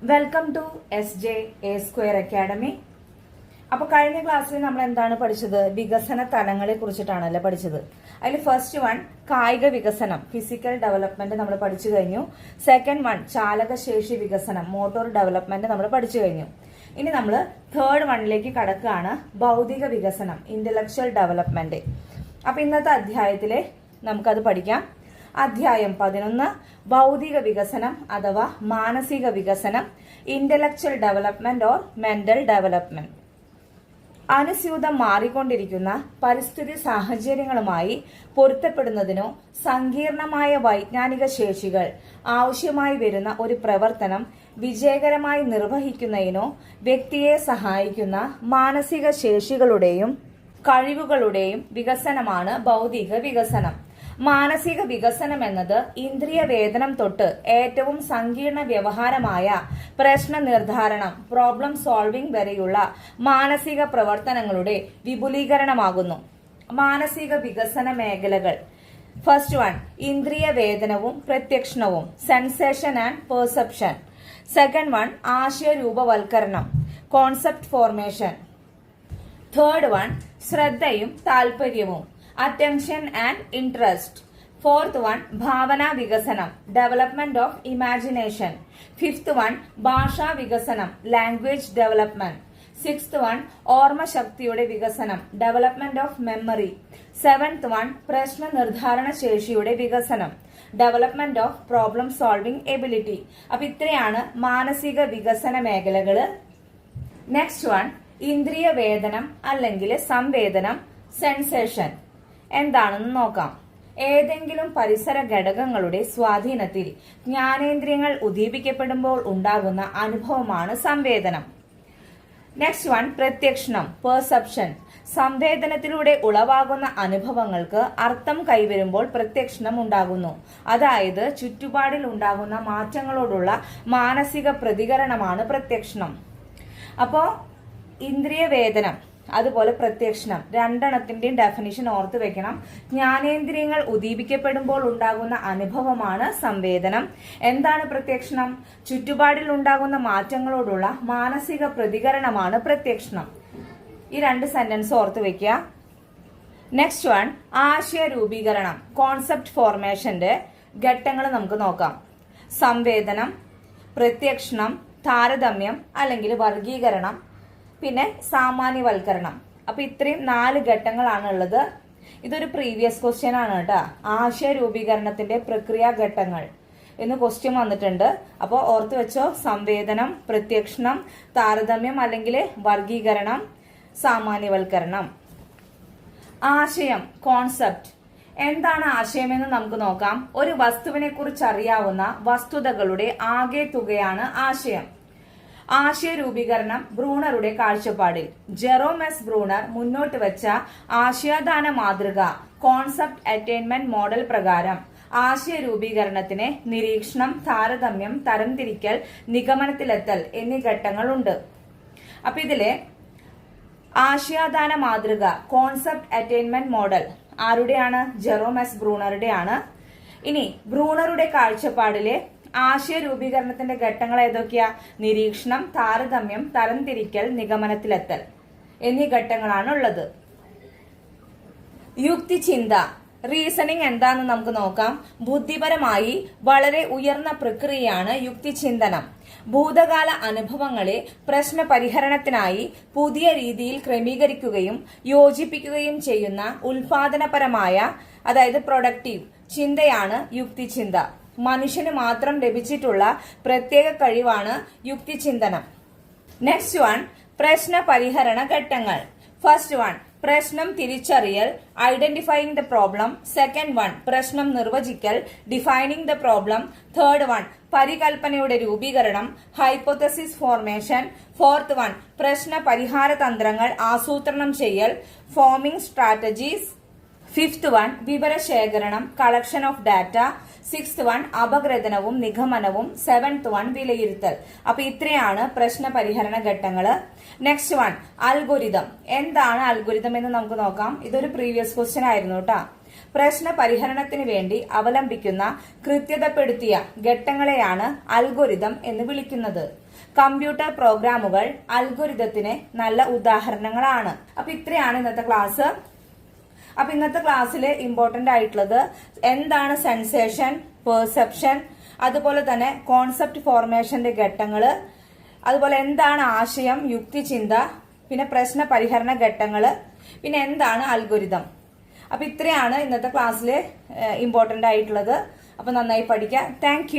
Welcome to SJ_A² academy. അപ്പൊ കഴിഞ്ഞ ക്ലാസ്സിൽ നമ്മൾ എന്താണ് പഠിച്ചത്? വികസന തലങ്ങളെ കുറിച്ചിട്ടാണല്ലേ പഠിച്ചത്. അതിൽ ഫസ്റ്റ് വൺ കായിക വികസനം, ഫിസിക്കൽ ഡെവലപ്മെന്റ് നമ്മൾ പഠിച്ചു കഴിഞ്ഞു. സെക്കൻഡ് വൺ ചാലകശേഷി വികസനം, മോട്ടോർ ഡെവലപ്മെന്റ് നമ്മൾ പഠിച്ചു കഴിഞ്ഞു. ഇനി നമ്മൾ തേർഡ് വണ്ണിലേക്ക് കടക്കുകയാണ്, ഭൗതിക വികസനം, ഇന്റലക്ച്വൽ ഡെവലപ്മെന്റ്. അപ്പൊ ഇന്നത്തെ അധ്യായത്തിലെ നമുക്കത് പഠിക്കാം. അധ്യായം 11 ഭൗതിക വികസനം അഥവാ മാനസിക വികസനം, intellectual development or mental development. അനുസ്യൂതം മാറിക്കൊണ്ടിരിക്കുന്ന പരിസ്ഥിതി സാഹചര്യങ്ങളുമായി പൊരുത്തപ്പെടുന്നതിനോ സങ്കീർണമായ വൈജ്ഞാനിക ശേഷികൾ ആവശ്യമായി വരുന്ന ഒരു പ്രവർത്തനം വിജയകരമായി നിർവഹിക്കുന്നതിനോ വ്യക്തിയെ സഹായിക്കുന്ന മാനസിക ശേഷികളുടെയും കഴിവുകളുടെയും വികസനമാണ് ഭൗതിക വികസനം. മാനസിക വികസനം എന്നത് ഇന്ദ്രിയ വേദനം തൊട്ട് ഏറ്റവും സങ്കീർണ വ്യവഹാരമായ പ്രശ്ന നിർദ്ധാരണം, പ്രോബ്ലം സോൾവിംഗ് വരെയുള്ള മാനസിക പ്രവർത്തനങ്ങളുടെ വിപുലീകരണമാകുന്നു. മാനസിക വികസന മേഖലകൾ: ഫസ്റ്റ് വൺ ഇന്ദ്രിയ വേദനവും പ്രത്യക്ഷണവും, sensation and perception. Second one ആശയരൂപവൽക്കരണം, കോൺസെപ്റ്റ് ഫോർമേഷൻ. തേർഡ് വൺ ശ്രദ്ധയും താല്പര്യവും, attention and interest. Fourth one ഭാവനാ വികസനം, development of imagination. Fifth one ഭാഷാ വികസനം, language development. Sixth one ഓർമ്മശക്തിയുടെ വികസനം, development of memory. Seventh one പ്രശ്ന നിർദ്ധാരണ ശേഷിയുടെ വികസനം, development of problem solving ability. അപ്പൊ ഇത്രയാണ് മാനസിക വികസന മേഖലകള്. നെക്സ്റ്റ് വൺ ഇന്ദ്രിയ വേദനം അല്ലെങ്കിൽ സംവേദനം, സെൻസേഷൻ എന്താണെന്ന് നോക്കാം. ഏതെങ്കിലും പരിസര ഘടകങ്ങളുടെ സ്വാധീനത്തിൽ ജ്ഞാനേന്ദ്രിയങ്ങൾ ഉദ്ദീപിക്കപ്പെടുമ്പോൾ ഉണ്ടാകുന്ന അനുഭവമാണ് സംവേദനം. നെക്സ്റ്റ് വൺ പ്രത്യക്ഷണം, പെർസെപ്ഷൻ. സംവേദനത്തിലൂടെ ഉളവാകുന്ന അനുഭവങ്ങൾക്ക് അർത്ഥം കൈവരുമ്പോൾ പ്രത്യക്ഷണം ഉണ്ടാകുന്നു. അതായത് ചുറ്റുപാടിൽ ഉണ്ടാകുന്ന മാറ്റങ്ങളോടുള്ള മാനസിക പ്രതികരണമാണ് പ്രത്യക്ഷണം. അപ്പോ ഇന്ദ്രിയ വേദനം അതുപോലെ പ്രത്യക്ഷണം രണ്ടെണ്ണത്തിന്റെയും ഡെഫിനിഷൻ ഓർത്ത് വെക്കണം. ജ്ഞാനേന്ദ്രിയങ്ങൾ ഉദ്ദീപിക്കപ്പെടുമ്പോൾ ഉണ്ടാകുന്ന അനുഭവമാണ് സംവേദനം. എന്താണ് പ്രത്യക്ഷണം? ചുറ്റുപാടിൽ ഉണ്ടാകുന്ന മാറ്റങ്ങളോടുള്ള മാനസിക പ്രതികരണമാണ് പ്രത്യക്ഷണം. ഈ രണ്ട് സെന്റൻസ് ഓർത്ത് വെക്കുക. നെക്സ്റ്റ് വൺ ആശയ രൂപീകരണം, കോൺസെപ്റ്റ് ഫോർമേഷന്റെ ഘട്ടങ്ങൾ നമുക്ക് നോക്കാം. സംവേദനം, പ്രത്യക്ഷണം, താരതമ്യം അല്ലെങ്കിൽ വർഗീകരണം, പിന്നെ സാമാന്യവൽക്കരണം. അപ്പൊ ഇത്രയും 4 ഘട്ടങ്ങളാണ് ഉള്ളത്. ഇതൊരു പ്രീവിയസ് ക്വസ്റ്റ്യൻ ആണ് കേട്ടോ. ആശയ രൂപീകരണത്തിന്റെ പ്രക്രിയാ ഘട്ടങ്ങൾ എന്ന് ക്വസ്റ്റ്യൻ വന്നിട്ടുണ്ട്. അപ്പോൾ ഓർത്ത് വെച്ചോ, സംവേദനം, പ്രത്യക്ഷണം, താരതമ്യം അല്ലെങ്കിൽ വർഗീകരണം, സാമാന്യവൽക്കരണം. ആശയം, കോൺസെപ്റ്റ്. എന്താണ് ആശയമെന്ന് നമുക്ക് നോക്കാം. ഒരു വസ്തുവിനെ കുറിച്ച് അറിയാവുന്ന വസ്തുതകളുടെ ആകെ തുകയാണ് ആശയം. ആശയ രൂപീകരണം ബ്രൂണറുടെ കാഴ്ചപ്പാടിൽ ജെറോം എസ് ബ്രൂണർ മുന്നോട്ട് വെച്ച ആശയദാന മാതൃക കോൺസെപ്റ്റ് അറ്റൈൻമെന്റ് മോഡൽ പ്രകാരം ആശയ രൂപീകരണത്തിന് നിരീക്ഷണം, താരതമ്യം, തരംതിരിക്കൽ, നിഗമനത്തിലെത്തൽ എന്നീ ഘട്ടങ്ങളുണ്ട്. അപ്പൊ ഇതിലെ ആശയദാന മാതൃക കോൺസെപ്റ്റ് അറ്റൈൻമെന്റ് മോഡൽ ആരുടെയാണ്? ജെറോം എസ് ബ്രൂണറുടെയാണ്. ഇനി ബ്രൂണറുടെ കാഴ്ചപ്പാടിലെ ആശയ രൂപീകരണത്തിന്റെ ഘട്ടങ്ങൾ ഏതൊക്കെയാ? നിരീക്ഷണം, താരതമ്യം, തരംതിരിക്കൽ, നിഗമനത്തിലെത്തൽ എന്നീ ഘട്ടങ്ങളാണ് ഉള്ളത്. യുക്തിചിന്ത, റീസണിംഗ് എന്താന്ന് നമുക്ക് നോക്കാം. ബുദ്ധിപരമായി വളരെ ഉയർന്ന പ്രക്രിയയാണ് യുക്തിചിന്തനം. ഭൂതകാല അനുഭവങ്ങളെ പ്രശ്ന പരിഹരണത്തിനായി പുതിയ രീതിയിൽ ക്രമീകരിക്കുകയും യോജിപ്പിക്കുകയും ചെയ്യുന്ന ഉൽപാദനപരമായ അതായത് പ്രൊഡക്റ്റീവ് ചിന്തയാണ് യുക്തിചിന്ത. മനുഷ്യന് മാത്രം ലഭിച്ചിട്ടുള്ള പ്രത്യേക കഴിവാണ് യുക്തിചിന്തനം. നെക്സ്റ്റ് വൺ പ്രശ്ന പരിഹരണ ഘട്ടങ്ങൾ. ഫസ്റ്റ് വൺ പ്രശ്നം തിരിച്ചറിയൽ, identifying the problem. Second one പ്രശ്നം നിർവചിക്കൽ, defining the problem. Third one പരികൽപ്പനയുടെ രൂപീകരണം, ഹൈപ്പോത്തസിസ് ഫോർമേഷൻ. ഫോർത്ത് വൺ പ്രശ്ന പരിഹാര തന്ത്രങ്ങൾ ആസൂത്രണം ചെയ്യൽ, ഫോമിംഗ് സ്ട്രാറ്റജീസ്. ഫിഫ്ത് വൺ വിവരശേഖരണം, collection of data. Sixth one അപഗ്രഥനവും നിഗമനവും. സെവൻത് വൺ വിലയിരുത്തൽ. അപ്പൊ ഇത്രയാണ് പ്രശ്ന പരിഹരണ ഘട്ടങ്ങള്. Next one algorithm. എന്താണ് അൽഗോരിതം എന്ന് നമുക്ക് നോക്കാം. ഇതൊരു പ്രീവിയസ് ക്വസ്റ്റ്യൻ ആയിരുന്നു കേട്ടോ. പ്രശ്ന പരിഹരണത്തിന് വേണ്ടി അവലംബിക്കുന്ന കൃത്യതപ്പെടുത്തിയ ഘട്ടങ്ങളെയാണ് അൽഗോരിതം എന്ന് വിളിക്കുന്നത്. കമ്പ്യൂട്ടർ പ്രോഗ്രാമുകൾ അൽഗോരിതത്തിന് നല്ല ഉദാഹരണങ്ങളാണ്. അപ്പൊ ഇത്രയാണ് ഇന്നത്തെ ക്ലാസ്. അപ്പൊ ഇന്നത്തെ ക്ലാസ്സിൽ ഇമ്പോർട്ടന്റ് ആയിട്ടുള്ളത് എന്താണ് സെൻസേഷൻ, പെർസെപ്ഷൻ, അതുപോലെ തന്നെ കോൺസെപ്റ്റ് ഫോർമേഷന്റെ ഘട്ടങ്ങള്, അതുപോലെ എന്താണ് ആശയം, യുക്തിചിന്ത, പിന്നെ പ്രശ്ന പരിഹരണ ഘട്ടങ്ങള്, പിന്നെ എന്താണ് അൽഗോരിതം. അപ്പൊ ഇത്രയാണ് ഇന്നത്തെ ക്ലാസ്സിൽ ഇമ്പോർട്ടന്റ് ആയിട്ടുള്ളത്. അപ്പൊ നന്നായി പഠിക്കാം. താങ്ക്